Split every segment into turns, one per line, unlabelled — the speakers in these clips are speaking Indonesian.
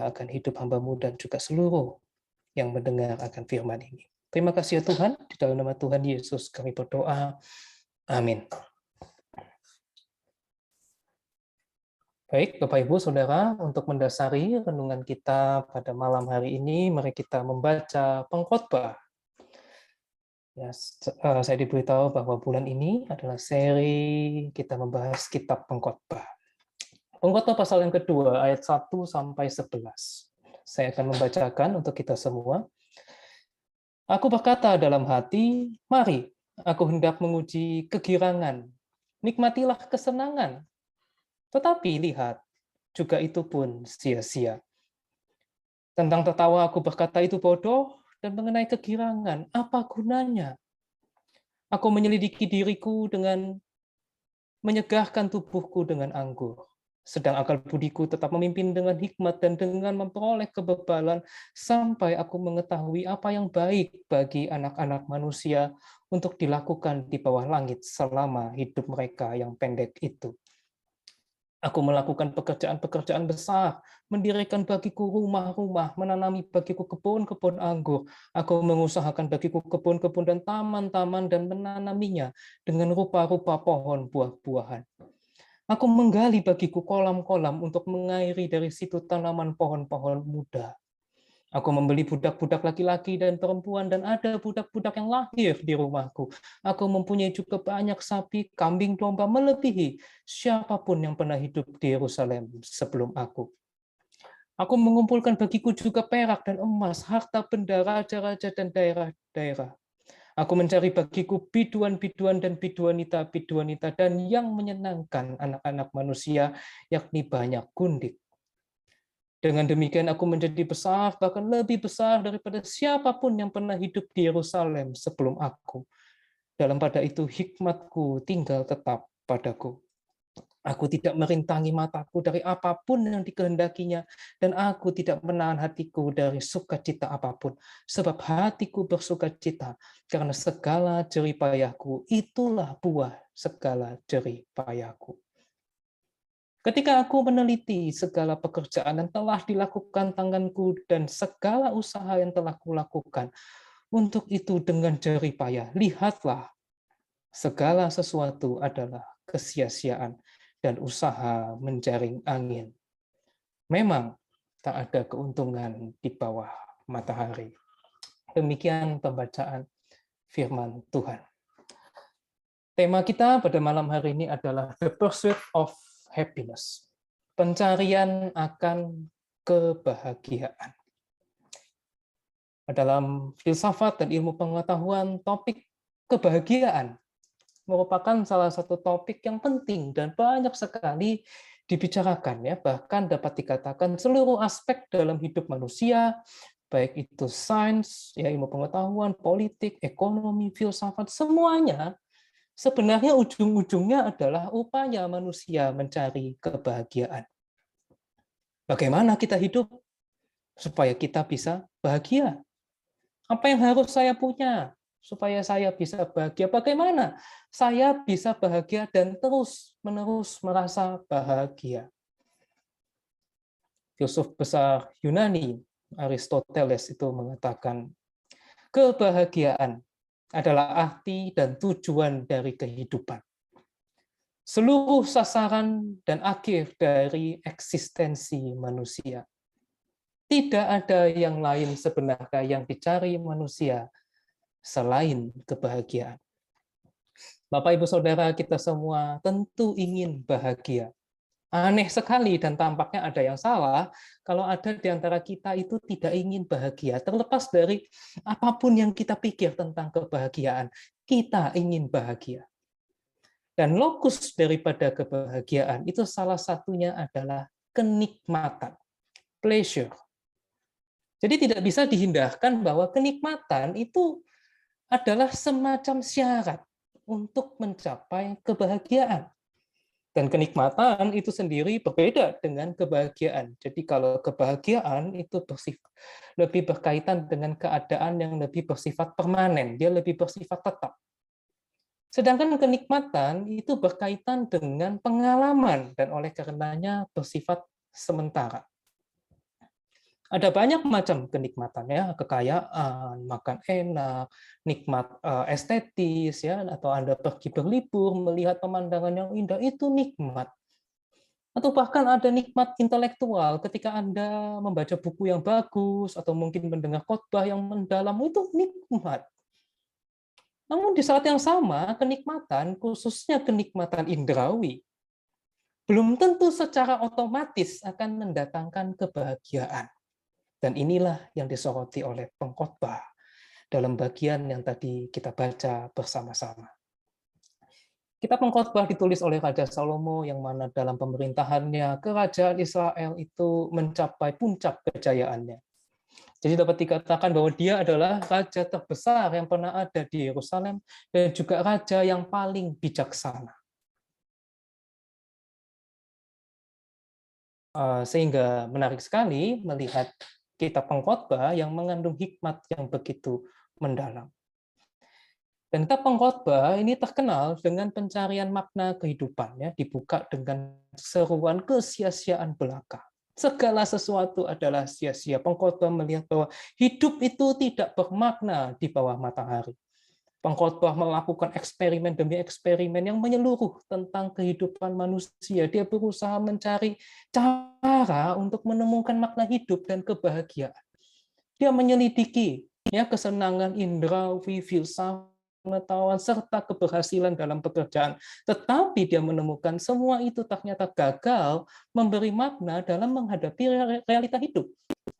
akan hidup hamba-Mu dan juga seluruh yang mendengar akan firman ini. Terima kasih ya Tuhan, di dalam nama Tuhan Yesus kami berdoa. Amin. Baik, Bapak Ibu Saudara, untuk mendasari renungan kita pada malam hari ini, mari kita membaca Pengkhotbah. Ya, saya diberitahu bahwa bulan ini adalah seri kita membahas kitab Pengkhotbah. Pengkhotbah pasal yang kedua, ayat 1 sampai 11. Saya akan membacakan untuk kita semua. Aku berkata dalam hati, mari, aku hendak menguji kegirangan. Nikmatilah kesenangan. Tetapi lihat, juga itu pun sia-sia. Tentang tertawa aku berkata itu bodoh, dan mengenai kegirangan, apa gunanya? Aku menyelidiki diriku dengan menyegarkan tubuhku dengan anggur. Sedang akal budiku tetap memimpin dengan hikmat dan dengan memperoleh kebebalan sampai aku mengetahui apa yang baik bagi anak-anak manusia untuk dilakukan di bawah langit selama hidup mereka yang pendek itu. Aku melakukan pekerjaan-pekerjaan besar, mendirikan bagiku rumah-rumah, menanami bagiku kebun-kebun anggur. Aku mengusahakan bagiku kebun-kebun dan taman-taman dan menanaminya dengan rupa-rupa pohon buah-buahan. Aku menggali bagiku kolam-kolam untuk mengairi dari situ tanaman pohon-pohon muda. Aku membeli budak-budak laki-laki dan perempuan, dan ada budak-budak yang lahir di rumahku. Aku mempunyai juga banyak sapi, kambing, domba, melebihi siapapun yang pernah hidup di Yerusalem sebelum aku. Aku mengumpulkan bagiku juga perak dan emas, harta benda raja-raja dan daerah-daerah. Aku mencari bagiku biduan-biduan dan biduanita-biduanita, dan yang menyenangkan anak-anak manusia, yakni banyak gundik. Dengan demikian aku menjadi besar, bahkan lebih besar daripada siapapun yang pernah hidup di Yerusalem sebelum aku. Dalam pada itu hikmatku tinggal tetap padaku. Aku tidak merintangi mataku dari apapun yang dikehendakinya, dan aku tidak menahan hatiku dari sukacita apapun, sebab hatiku bersukacita karena segala jerih payahku, itulah buah segala jerih payahku. Ketika aku meneliti segala pekerjaan yang telah dilakukan tanganku dan segala usaha yang telah kulakukan, untuk itu dengan jerih payah, lihatlah, segala sesuatu adalah kesia-siaan dan usaha menjaring angin. Memang tak ada keuntungan di bawah matahari. Demikian pembacaan firman Tuhan. Tema kita pada malam hari ini adalah The Pursuit of Happiness. Pencarian akan kebahagiaan. Dalam filsafat dan ilmu pengetahuan, topik kebahagiaan merupakan salah satu topik yang penting dan banyak sekali dibicarakan, ya, bahkan dapat dikatakan seluruh aspek dalam hidup manusia, baik itu sains, ya, ilmu pengetahuan, politik, ekonomi, filsafat, semuanya sebenarnya ujung-ujungnya adalah upaya manusia mencari kebahagiaan. Bagaimana kita hidup supaya kita bisa bahagia? Apa yang harus saya punya supaya saya bisa bahagia? Bagaimana saya bisa bahagia dan terus-menerus merasa bahagia? Filsuf besar Yunani, Aristoteles, itu mengatakan, kebahagiaan adalah arti dan tujuan dari kehidupan. Seluruh sasaran dan akhir dari eksistensi manusia. Tidak ada yang lain sebenarnya yang dicari manusia selain kebahagiaan. Bapak, Ibu, Saudara, kita semua tentu ingin bahagia. Aneh sekali dan tampaknya ada yang salah kalau ada di antara kita itu tidak ingin bahagia. Terlepas dari apapun yang kita pikir tentang kebahagiaan, kita ingin bahagia. Dan lokus daripada kebahagiaan itu salah satunya adalah kenikmatan, pleasure. Jadi tidak bisa dihindarkan bahwa kenikmatan itu adalah semacam syarat untuk mencapai kebahagiaan. Dan kenikmatan itu sendiri berbeda dengan kebahagiaan. Jadi kalau kebahagiaan itu lebih berkaitan dengan keadaan yang lebih bersifat permanen, dia lebih bersifat tetap. Sedangkan kenikmatan itu berkaitan dengan pengalaman dan oleh karenanya bersifat sementara. Ada banyak macam kenikmatan ya, kekayaan, makan enak, nikmat estetis ya, atau Anda pergi berlibur melihat pemandangan yang indah itu nikmat. Atau bahkan ada nikmat intelektual ketika Anda membaca buku yang bagus atau mungkin mendengar khotbah yang mendalam itu nikmat. Namun di saat yang sama, kenikmatan, khususnya kenikmatan indrawi, belum tentu secara otomatis akan mendatangkan kebahagiaan. Dan inilah yang disoroti oleh pengkhotbah dalam bagian yang tadi kita baca bersama-sama. Kitab Pengkhotbah ditulis oleh Raja Salomo yang mana dalam pemerintahannya kerajaan Israel itu mencapai puncak kejayaannya. Jadi dapat dikatakan bahwa dia adalah raja terbesar yang pernah ada di Yerusalem dan juga raja yang paling bijaksana. Sehingga menarik sekali melihat kitab Pengkhotbah yang mengandung hikmat yang begitu mendalam. Dan kitab Pengkhotbah ini terkenal dengan pencarian makna kehidupan, ya, dibuka dengan seruan kesia-siaan belaka. Segala sesuatu adalah sia-sia. Pengkhotbah melihat bahwa hidup itu tidak bermakna di bawah matahari. Pengkhotbah melakukan eksperimen demi eksperimen yang menyeluruh tentang kehidupan manusia. Dia berusaha mencari cara untuk menemukan makna hidup dan kebahagiaan. Dia menyelidiki ya kesenangan indrawi, filsafat, pengetahuan, serta keberhasilan dalam pekerjaan. Tetapi dia menemukan semua itu ternyata gagal memberi makna dalam menghadapi realita hidup.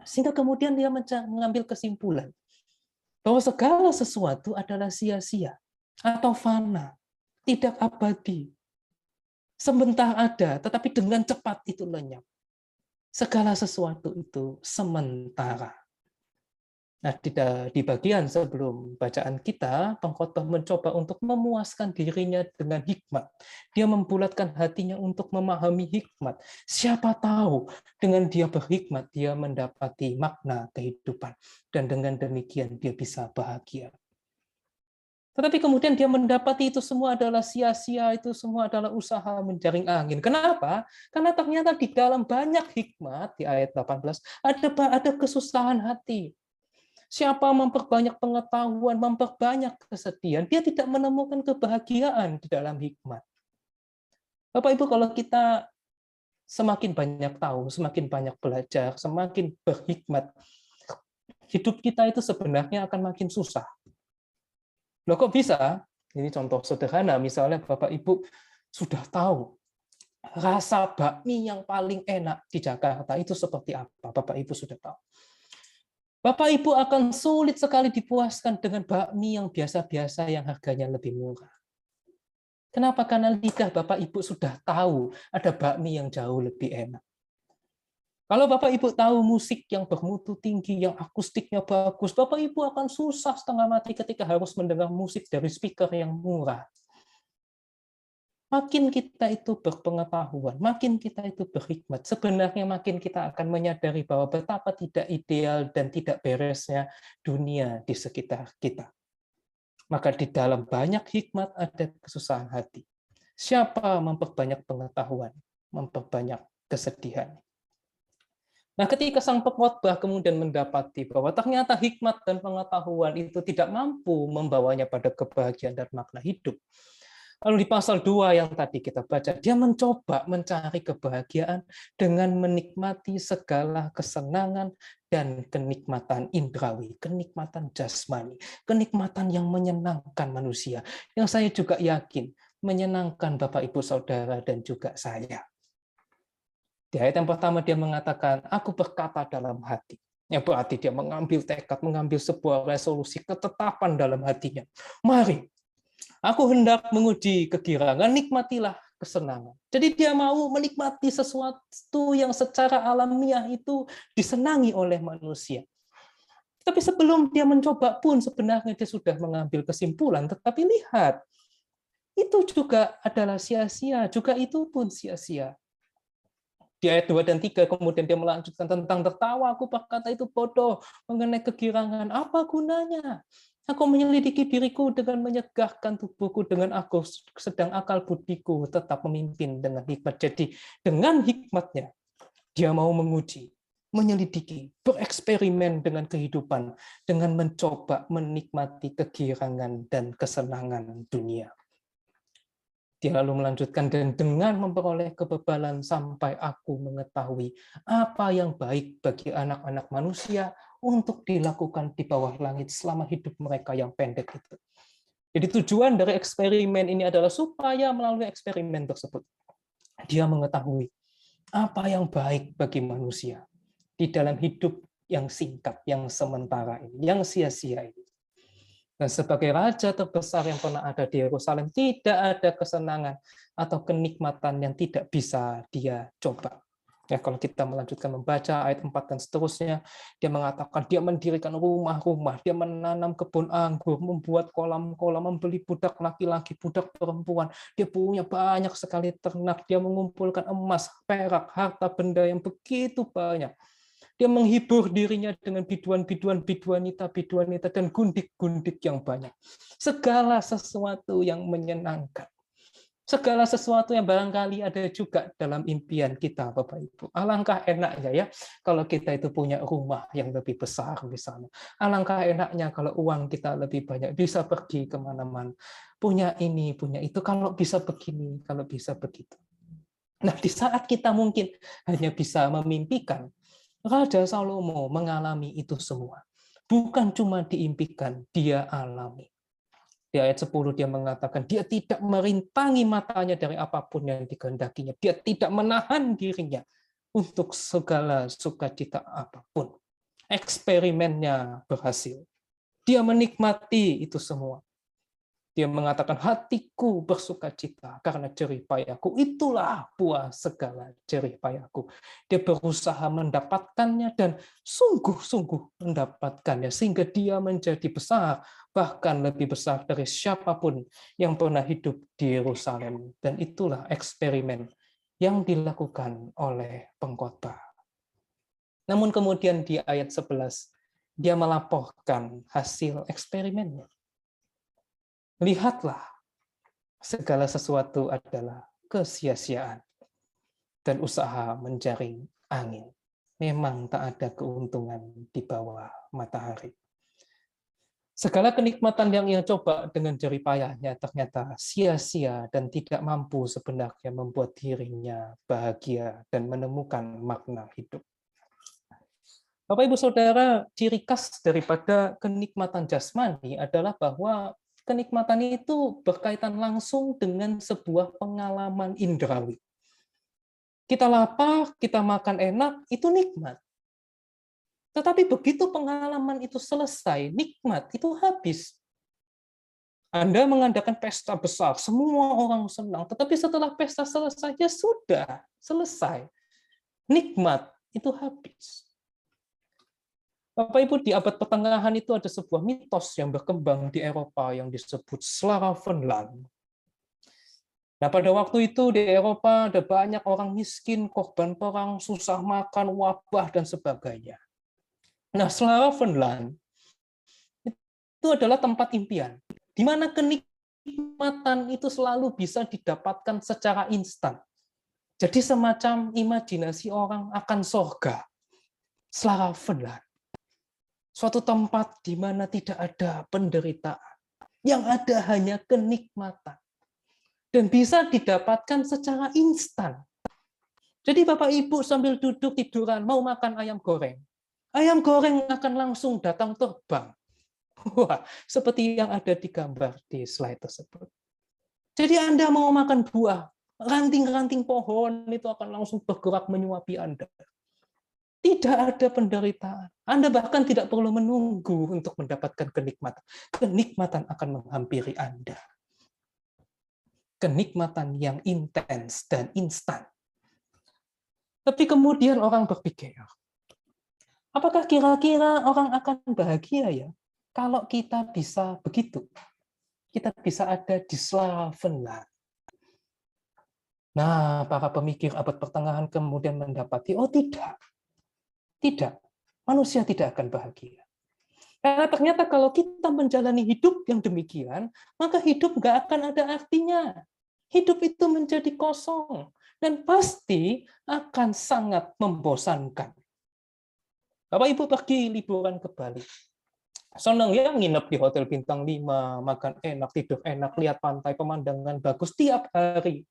Sehingga kemudian dia mengambil kesimpulan bahwa segala sesuatu adalah sia-sia atau fana, tidak abadi. Sebentar ada, tetapi dengan cepat itu lenyap. Segala sesuatu itu sementara. Nah, di bagian sebelum bacaan kita, pengkhotbah mencoba untuk memuaskan dirinya dengan hikmat. Dia membulatkan hatinya untuk memahami hikmat. Siapa tahu dengan dia berhikmat, dia mendapati makna kehidupan. Dan dengan demikian dia bisa bahagia. Tetapi kemudian dia mendapati itu semua adalah sia-sia, itu semua adalah usaha menjaring angin. Kenapa? Karena ternyata di dalam banyak hikmat, di ayat 18, ada kesusahan hati. Siapa memperbanyak pengetahuan, memperbanyak kesedihan, dia tidak menemukan kebahagiaan di dalam hikmat. Bapak Ibu, kalau kita semakin banyak tahu, semakin banyak belajar, semakin berhikmat, hidup kita itu sebenarnya akan makin susah. Loh kok bisa? Ini contoh sederhana, misalnya Bapak Ibu sudah tahu rasa bakmi yang paling enak di Jakarta itu seperti apa. Bapak Ibu sudah tahu. Bapak Ibu akan sulit sekali dipuaskan dengan bakmi yang biasa-biasa yang harganya lebih murah. Kenapa? Karena lidah Bapak Ibu sudah tahu ada bakmi yang jauh lebih enak. Kalau Bapak Ibu tahu musik yang bermutu tinggi, yang akustiknya bagus, Bapak Ibu akan susah setengah mati ketika harus mendengar musik dari speaker yang murah. Makin kita itu berpengetahuan, makin kita itu berhikmat, sebenarnya makin kita akan menyadari bahwa betapa tidak ideal dan tidak beresnya dunia di sekitar kita. Maka di dalam banyak hikmat ada kesusahan hati. Siapa memperbanyak pengetahuan, memperbanyak kesedihan. Nah, ketika sang pengkhotbah kemudian mendapati bahwa ternyata hikmat dan pengetahuan itu tidak mampu membawanya pada kebahagiaan dan makna hidup, lalu di pasal 2 yang tadi kita baca, dia mencoba mencari kebahagiaan dengan menikmati segala kesenangan dan kenikmatan indrawi, kenikmatan jasmani, kenikmatan yang menyenangkan manusia, yang saya juga yakin menyenangkan Bapak, Ibu, Saudara, dan juga saya. Di ayat yang pertama dia mengatakan, aku berkata dalam hati. Yang berarti dia mengambil tekad, mengambil sebuah resolusi ketetapan dalam hatinya. Mari, aku hendak menguji kegirangan, nikmatilah kesenangan. Jadi dia mau menikmati sesuatu yang secara alamiah itu disenangi oleh manusia. Tapi sebelum dia mencoba pun sebenarnya dia sudah mengambil kesimpulan. Tetapi lihat, itu juga adalah sia-sia, juga itu pun sia-sia. Di ayat 2 dan 3 kemudian dia melanjutkan tentang tertawa, aku berkata itu bodoh mengenai kegirangan. Apa gunanya? Aku menyelidiki diriku dengan menyegahkan tubuhku dengan aku, sedang akal budiku tetap memimpin dengan hikmat. Jadi dengan hikmatnya dia mau menguji menyelidiki, bereksperimen dengan kehidupan, dengan mencoba menikmati kegirangan dan kesenangan dunia. Dia lalu melanjutkan, dan dengan memperoleh kebebalan sampai aku mengetahui apa yang baik bagi anak-anak manusia untuk dilakukan di bawah langit selama hidup mereka yang pendek itu. Jadi tujuan dari eksperimen ini adalah supaya melalui eksperimen tersebut, dia mengetahui apa yang baik bagi manusia di dalam hidup yang singkat, yang sementara ini, yang sia-sia ini. Dan sebagai raja terbesar yang pernah ada di Yerusalem, tidak ada kesenangan atau kenikmatan yang tidak bisa dia coba. Ya, kalau kita melanjutkan membaca ayat 4 dan seterusnya, dia mengatakan dia mendirikan rumah-rumah, dia menanam kebun anggur, membuat kolam-kolam, membeli budak laki-laki, budak perempuan. Dia punya banyak sekali ternak, dia mengumpulkan emas, perak, harta benda yang begitu banyak. Dia menghibur dirinya dengan biduan-biduan, biduanita, dan gundik-gundik yang banyak. Segala sesuatu yang menyenangkan. Segala sesuatu yang barangkali ada juga dalam impian kita, Bapak Ibu. Alangkah enaknya ya, kalau kita itu punya rumah yang lebih besar misalnya. Alangkah enaknya kalau uang kita lebih banyak, bisa pergi kemana-mana. Punya ini, punya itu, kalau bisa begini, kalau bisa begitu. Nah, di saat kita mungkin hanya bisa memimpikan, Raja Salomo mengalami itu semua. Bukan cuma diimpikan, dia alami. Di ayat 10 dia mengatakan, dia tidak merintangi matanya dari apapun yang dikehendakinya. Dia tidak menahan dirinya untuk segala sukacita apapun. Eksperimennya berhasil. Dia menikmati itu semua. Dia mengatakan, hatiku bersukacita karena jerih payahku. Itulah buah segala jerih payahku. Dia berusaha mendapatkannya dan sungguh-sungguh mendapatkannya. Sehingga dia menjadi besar, bahkan lebih besar dari siapapun yang pernah hidup di Yerusalem. Dan itulah eksperimen yang dilakukan oleh pengkhotbah. Namun kemudian di ayat 11, dia melaporkan hasil eksperimennya. Lihatlah, segala sesuatu adalah kesia-siaan dan usaha menjaring angin. Memang tak ada keuntungan di bawah matahari. Segala kenikmatan yang ia coba dengan jerih payahnya ternyata sia-sia dan tidak mampu sebenarnya membuat dirinya bahagia dan menemukan makna hidup. Bapak, Ibu, Saudara, ciri khas daripada kenikmatan jasmani adalah bahwa kenikmatan itu berkaitan langsung dengan sebuah pengalaman indrawi. Kita lapar, kita makan enak, itu nikmat. Tetapi begitu pengalaman itu selesai, nikmat itu habis. Anda mengadakan pesta besar, semua orang senang, tetapi setelah pesta selesai, ya sudah, selesai. Nikmat itu habis. Bapak Ibu, di abad pertengahan itu ada sebuah mitos yang berkembang di Eropa yang disebut Slavenland. Nah, pada waktu itu di Eropa ada banyak orang miskin, korban perang, susah makan, wabah, dan sebagainya. Nah, Slavenland itu adalah tempat impian, di mana kenikmatan itu selalu bisa didapatkan secara instan. Jadi semacam imajinasi orang akan surga. Slavenland. Suatu tempat di mana tidak ada penderitaan, yang ada hanya kenikmatan, dan bisa didapatkan secara instan. Jadi Bapak Ibu sambil duduk tiduran, mau makan ayam goreng akan langsung datang terbang. Wah, seperti yang ada di gambar di slide tersebut. Jadi Anda mau makan buah, ranting-ranting pohon itu akan langsung bergerak menyuapi Anda. Tidak ada penderitaan. Anda bahkan tidak perlu menunggu untuk mendapatkan kenikmatan. Kenikmatan akan menghampiri Anda. Kenikmatan yang intens dan instan. Tapi kemudian orang berpikir, apakah kira-kira orang akan bahagia ya kalau kita bisa begitu? Kita bisa ada di Slavenland. Nah, para pemikir abad pertengahan kemudian mendapati, oh tidak. Tidak, manusia tidak akan bahagia. Karena ternyata kalau kita menjalani hidup yang demikian, maka hidup nggak akan ada artinya. Hidup itu menjadi kosong dan pasti akan sangat membosankan. Bapak Ibu pergi liburan ke Bali. Senang ya nginep di hotel bintang 5, makan enak, tidur enak, lihat pantai, pemandangan bagus tiap hari.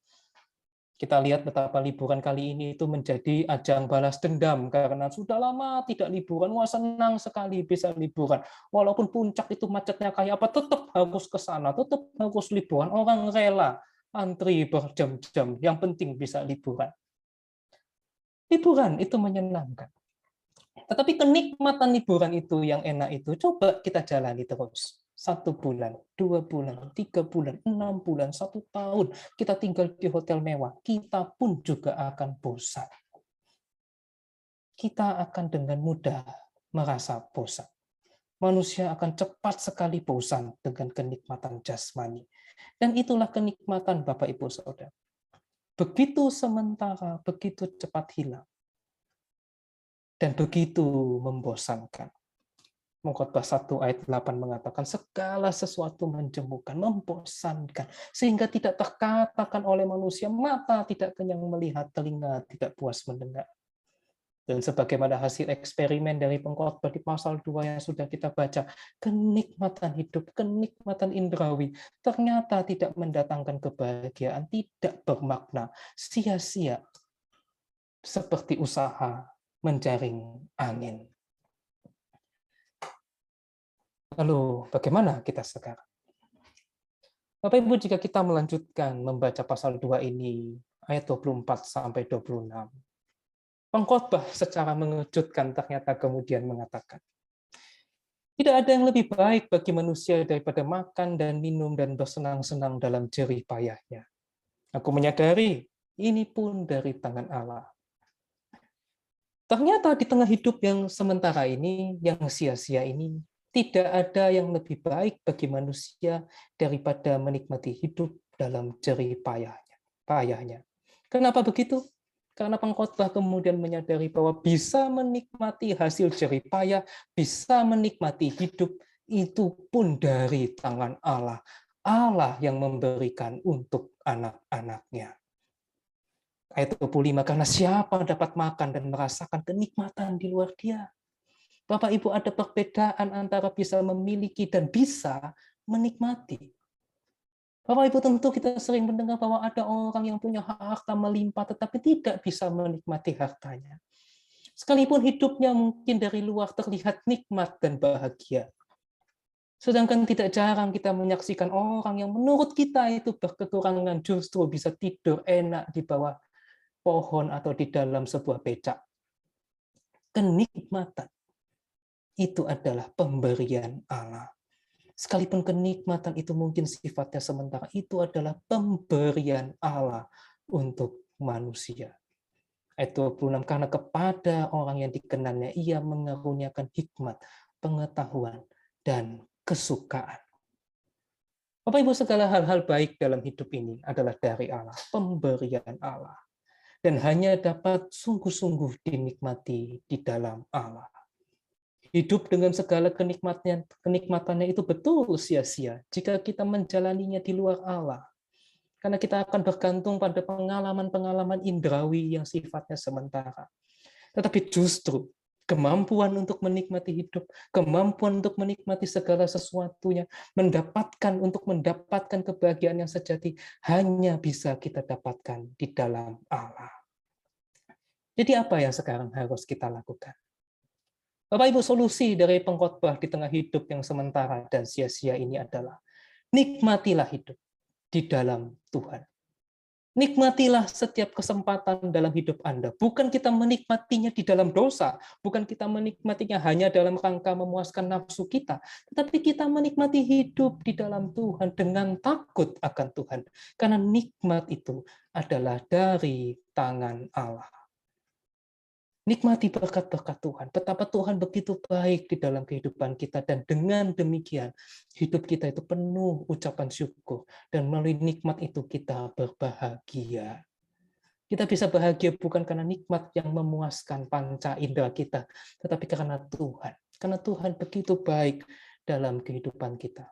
Kita lihat betapa liburan kali ini itu menjadi ajang balas dendam karena sudah lama tidak liburan. Wah, senang sekali bisa liburan. Walaupun puncak itu macetnya kayak apa, tetap harus ke sana, tetap harus liburan. Orang rela antri berjam-jam. Yang penting bisa liburan. Liburan itu menyenangkan. Tetapi kenikmatan liburan itu yang enak itu, coba kita jalani terus. 1 bulan, 2 bulan, 3 bulan, 6 bulan, 1 tahun, kita tinggal di hotel mewah, kita pun juga akan bosan. Kita akan dengan mudah merasa bosan. Manusia akan cepat sekali bosan dengan kenikmatan jasmani. Dan itulah kenikmatan Bapak Ibu Saudara. Begitu sementara, begitu cepat hilang. Dan begitu membosankan. Khotbah 1 ayat 8 mengatakan segala sesuatu menjemukan, membosankan, sehingga tidak terkatakan oleh manusia, mata tidak kenyang melihat, telinga tidak puas mendengar. Dan sebagaimana hasil eksperimen dari pengkhotbah di pasal 2 yang sudah kita baca, kenikmatan hidup, kenikmatan indrawi, ternyata tidak mendatangkan kebahagiaan, tidak bermakna, sia-sia, seperti usaha menjaring angin. Lalu bagaimana kita sekarang? Bapak Ibu, jika kita melanjutkan membaca pasal 2 ini, ayat 24 sampai 26, pengkhotbah secara mengejutkan ternyata kemudian mengatakan, tidak ada yang lebih baik bagi manusia daripada makan dan minum dan bersenang-senang dalam jerih payahnya. Aku menyadari, ini pun dari tangan Allah. Ternyata di tengah hidup yang sementara ini, yang sia-sia ini, tidak ada yang lebih baik bagi manusia daripada menikmati hidup dalam jerih payahnya. Kenapa begitu? Karena pengkhotbah kemudian menyadari bahwa bisa menikmati hasil jerih payah, bisa menikmati hidup, itu pun dari tangan Allah. Allah yang memberikan untuk anak-anaknya. Ayat 25, karena siapa dapat makan dan merasakan kenikmatan di luar dia? Bapak Ibu, ada perbedaan antara bisa memiliki dan bisa menikmati. Bapak Ibu, tentu kita sering mendengar bahwa ada orang yang punya harta melimpah tetapi tidak bisa menikmati hartanya. Sekalipun hidupnya mungkin dari luar terlihat nikmat dan bahagia. Sedangkan tidak jarang kita menyaksikan orang yang menurut kita itu berkekurangan justru bisa tidur enak di bawah pohon atau di dalam sebuah becak. Kenikmatan itu adalah pemberian Allah. Sekalipun kenikmatan itu mungkin sifatnya sementara, itu adalah pemberian Allah untuk manusia. Ayat 26, karena kepada orang yang dikenalnya, ia mengaruniakan hikmat, pengetahuan, dan kesukaan. Bapak Ibu, segala hal-hal baik dalam hidup ini adalah dari Allah, pemberian Allah. Dan hanya dapat sungguh-sungguh dinikmati di dalam Allah. Hidup dengan segala kenikmatannya itu betul sia-sia jika kita menjalaninya di luar Allah. Karena kita akan bergantung pada pengalaman-pengalaman indrawi yang sifatnya sementara. Tetapi justru kemampuan untuk menikmati hidup, kemampuan untuk menikmati segala sesuatunya, mendapatkan kebahagiaan yang sejati, hanya bisa kita dapatkan di dalam Allah. Jadi apa yang sekarang harus kita lakukan? Bapak Ibu, solusi dari pengkhotbah di tengah hidup yang sementara dan sia-sia ini adalah nikmatilah hidup di dalam Tuhan. Nikmatilah setiap kesempatan dalam hidup Anda. Bukan kita menikmatinya di dalam dosa, bukan kita menikmatinya hanya dalam rangka memuaskan nafsu kita, tetapi kita menikmati hidup di dalam Tuhan dengan takut akan Tuhan. Karena nikmat itu adalah dari tangan Allah. Nikmati berkat-berkat Tuhan. Betapa Tuhan begitu baik di dalam kehidupan kita. Dan dengan demikian, hidup kita itu penuh ucapan syukur. Dan melalui nikmat itu kita berbahagia. Kita bisa bahagia bukan karena nikmat yang memuaskan panca indera kita, tetapi karena Tuhan. Karena Tuhan begitu baik dalam kehidupan kita.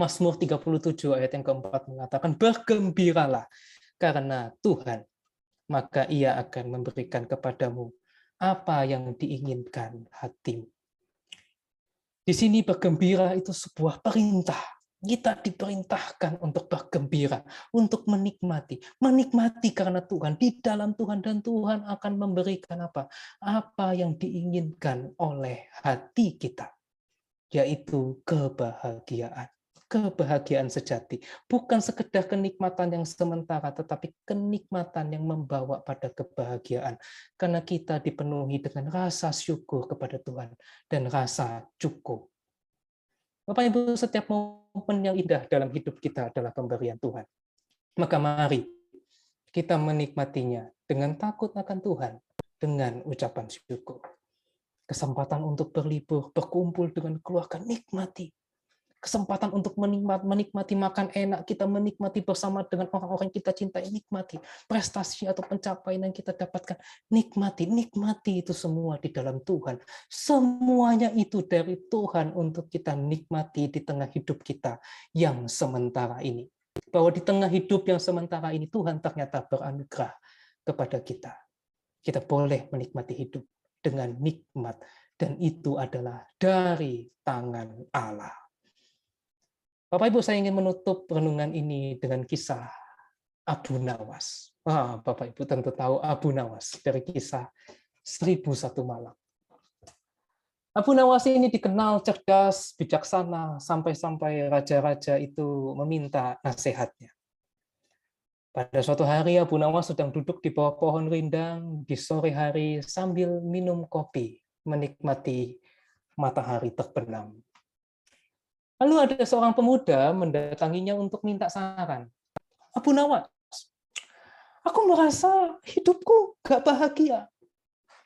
Mazmur 37 ayat yang keempat mengatakan, bergembiralah karena Tuhan, maka Ia akan memberikan kepadamu Apa yang diinginkan hatimu? Di sini bergembira itu sebuah perintah. Kita diperintahkan untuk bergembira, untuk menikmati. Menikmati karena Tuhan, di dalam Tuhan, dan Tuhan akan memberikan apa? Apa yang diinginkan oleh hati kita, yaitu kebahagiaan. Kebahagiaan sejati. Bukan sekedar kenikmatan yang sementara, tetapi kenikmatan yang membawa pada kebahagiaan. Karena kita dipenuhi dengan rasa syukur kepada Tuhan dan rasa cukup. Bapak Ibu, setiap momen yang indah dalam hidup kita adalah pemberian Tuhan. Maka mari kita menikmatinya dengan takut akan Tuhan, dengan ucapan syukur. Kesempatan untuk berlibur, berkumpul dengan keluarga, nikmati. Kesempatan untuk menikmati makan enak, kita menikmati bersama dengan orang-orang yang kita cintai, nikmati. Prestasi atau pencapaian yang kita dapatkan, nikmati itu semua di dalam Tuhan. Semuanya itu dari Tuhan untuk kita nikmati di tengah hidup kita yang sementara ini. Bahwa di tengah hidup yang sementara ini, Tuhan ternyata beranugerah kepada kita. Kita boleh menikmati hidup dengan nikmat, dan itu adalah dari tangan Allah. Bapak Ibu, saya ingin menutup renungan ini dengan kisah Abu Nawas. Bapak Ibu tentu tahu Abu Nawas dari kisah 1001 Malam. Abu Nawas ini dikenal cerdas, bijaksana, sampai-sampai raja-raja itu meminta nasihatnya. Pada suatu hari Abu Nawas sedang duduk di bawah pohon rindang di sore hari sambil minum kopi, menikmati matahari terbenam. Lalu ada seorang pemuda mendatanginya untuk minta saran. Abu Nawas, aku merasa hidupku gak bahagia.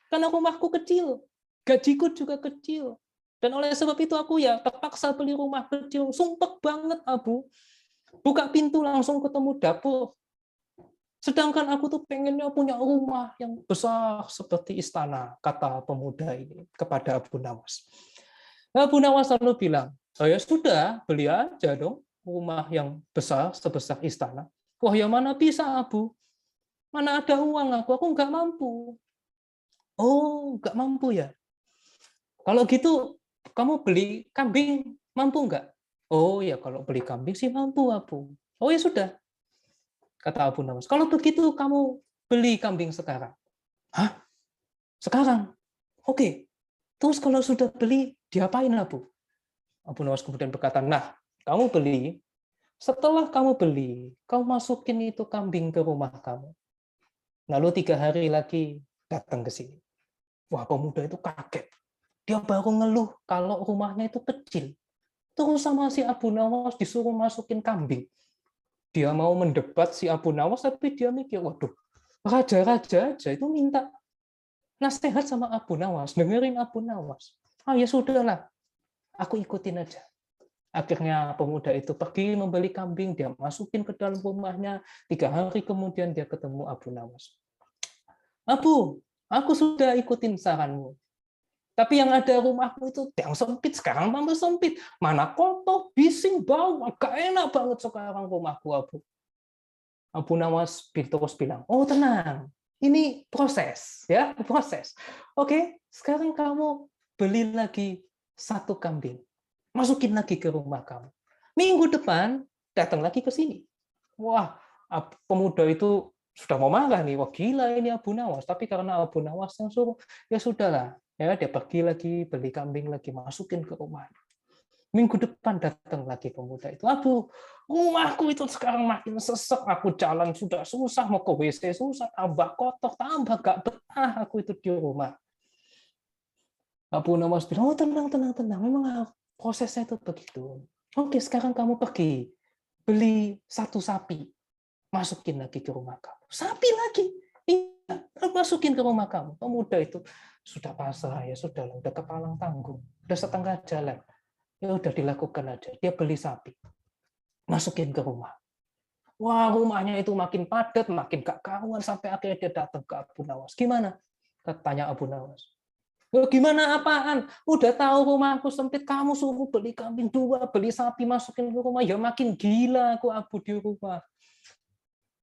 Karena rumahku kecil, gajiku juga kecil. Dan oleh sebab itu aku ya terpaksa beli rumah kecil. Sumpek banget, Abu. Buka pintu langsung ketemu dapur. Sedangkan aku tuh pengennya punya rumah yang besar seperti istana, kata pemuda ini kepada Abu Nawas. Abu Nawas lalu bilang, ya sudah, beli aja dong rumah yang besar sebesar istana. Wah, ya mana bisa, Abu? Mana ada uang aku nggak mampu. Oh, nggak mampu ya? Kalau gitu, kamu beli kambing, mampu nggak? Oh ya, kalau beli kambing sih mampu, Abu. Oh ya sudah, kata Abu Nawas. Kalau begitu, kamu beli kambing sekarang. Hah? Sekarang? Oke. Terus kalau sudah beli, diapain, Abu? Abu Nawas kemudian berkata, nah, kamu beli, setelah kamu beli, kamu masukin itu kambing ke rumah kamu. Lalu 3 hari lagi datang ke sini. Wah, pemuda itu kaget. Dia baru ngeluh kalau rumahnya itu kecil. Terus sama si Abu Nawas disuruh masukin kambing. Dia mau mendebat si Abu Nawas, tapi dia mikir, waduh, raja-raja aja itu minta nasihat sama Abu Nawas, dengerin Abu Nawas. Ya sudahlah, aku ikutin aja. Akhirnya pemuda itu pergi membeli kambing, dia masukin ke dalam rumahnya. 3 hari kemudian dia ketemu Abu Nawas. Abu, aku sudah ikutin saranmu. Tapi yang ada rumahku itu yang sempit, sekarang tambah sempit. Mana kotor, bising, bau, gak enak banget sekarang rumahku, Abu. Abu Nawas terus bilang, oh tenang, ini proses, ya proses. Oke, sekarang kamu beli lagi 1 kambing. Masukin lagi ke rumah kamu. Minggu depan datang lagi ke sini. Wah, pemuda itu sudah mau marah nih. Wah, gila ini Abu Nawas. Tapi karena Abu Nawas yang suruh, ya sudahlah. Ya, dia pergi lagi, beli kambing lagi, masukin ke rumah. Minggu depan datang lagi pemuda itu. Abu, rumahku itu sekarang makin sesek. Aku jalan sudah susah, mau ke WC susah, tambah kotor, tambah gak betah aku itu di rumah. Abu Nawas bilang, oh tenang, tenang, tenang. Memang prosesnya itu begitu. Oke, sekarang kamu pergi beli 1 sapi, masukin lagi ke rumah kamu. Sapi lagi, iya, masukin ke rumah kamu. Pemuda itu sudah pasrah, ya sudah, udah kepalang tanggung, udah setengah jalan, ya udah dilakukan aja. Dia beli sapi, masukin ke rumah. Wah, rumahnya itu makin padat, makin gak karuan, sampai akhirnya dia datang ke Abu Nawas. Gimana? Tanya Abu Nawas. Gimana apaan? Udah tahu rumahku sempit, kamu suruh beli kambing 2, beli sapi masukin ke rumah, ya makin gila aku Abu di rumah.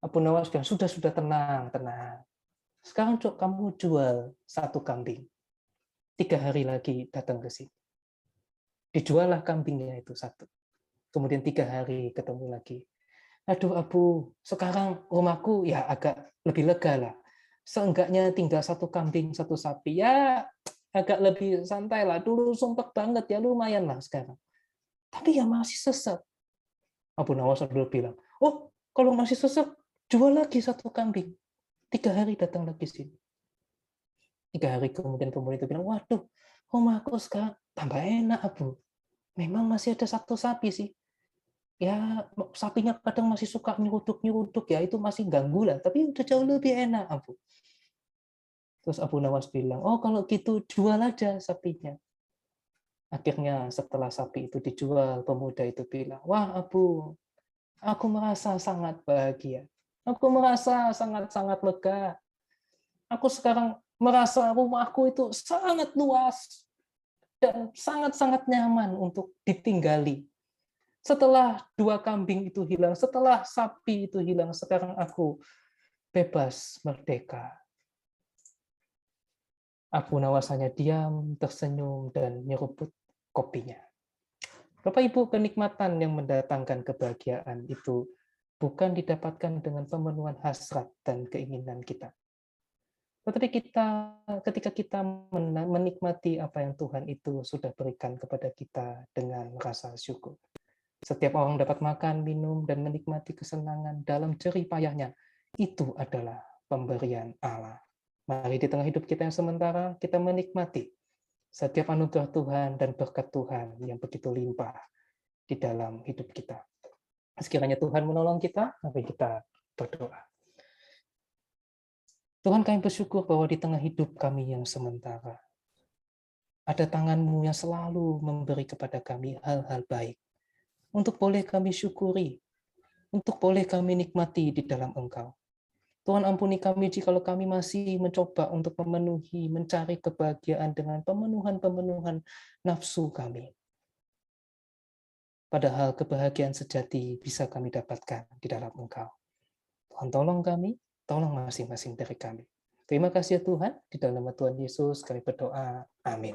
Abu Nawas bilang, sudah tenang, tenang. Sekarang kamu jual satu kambing. 3 hari lagi datang ke sini. Dijuallah kambingnya itu satu. Kemudian 3 hari ketemu lagi. Aduh Abu, sekarang rumahku ya agak lebih lega lah. Seenggaknya tinggal satu kambing, satu sapi. Ya agak lebih santai lah. Dulu sumpek banget ya, lumayan lah sekarang. Tapi ya masih sesek. Abu Nawas dulu bilang, oh kalau masih sesek, jual lagi satu kambing. 3 hari datang lagi sini. 3 hari kemudian pemuda itu bilang, waduh, rumahku sekarang tambah enak Abu. Memang masih ada satu sapi sih. Ya sapinya kadang masih suka nyeruduk-nyeruduk ya, itu masih ganggu lah. Tapi udah jauh lebih enak Abu. Terus Abu Nawas bilang, oh kalau gitu jual aja sapinya. Akhirnya setelah sapi itu dijual, pemuda itu bilang, wah Abu, aku merasa sangat bahagia. Aku merasa sangat-sangat lega. Aku sekarang merasa rumahku itu sangat luas dan sangat-sangat nyaman untuk ditinggali. Setelah 2 kambing itu hilang, setelah sapi itu hilang, sekarang aku bebas, merdeka. Abu Nawas hanya diam, tersenyum, dan nyeruput kopinya. Bapak Ibu, kenikmatan yang mendatangkan kebahagiaan itu bukan didapatkan dengan pemenuhan hasrat dan keinginan kita. Tetapi ketika kita menikmati apa yang Tuhan itu sudah berikan kepada kita dengan rasa syukur. Setiap orang dapat makan, minum, dan menikmati kesenangan dalam jerih payahnya. Itu adalah pemberian Allah. Mari di tengah hidup kita yang sementara, kita menikmati setiap anugerah Tuhan dan berkat Tuhan yang begitu limpah di dalam hidup kita. Sekiranya Tuhan menolong kita, mari kita berdoa. Tuhan, kami bersyukur bahwa di tengah hidup kami yang sementara, ada tangan-Mu yang selalu memberi kepada kami hal-hal baik, untuk boleh kami syukuri, untuk boleh kami nikmati di dalam Engkau. Tuhan, ampuni kami jikalau kami masih mencoba untuk mencari kebahagiaan dengan pemenuhan nafsu kami. Padahal kebahagiaan sejati bisa kami dapatkan di dalam Engkau. Tuhan, tolong kami, tolong masing-masing dari kami. Terima kasih ya Tuhan, di dalam nama Tuhan Yesus kami berdoa. Amin.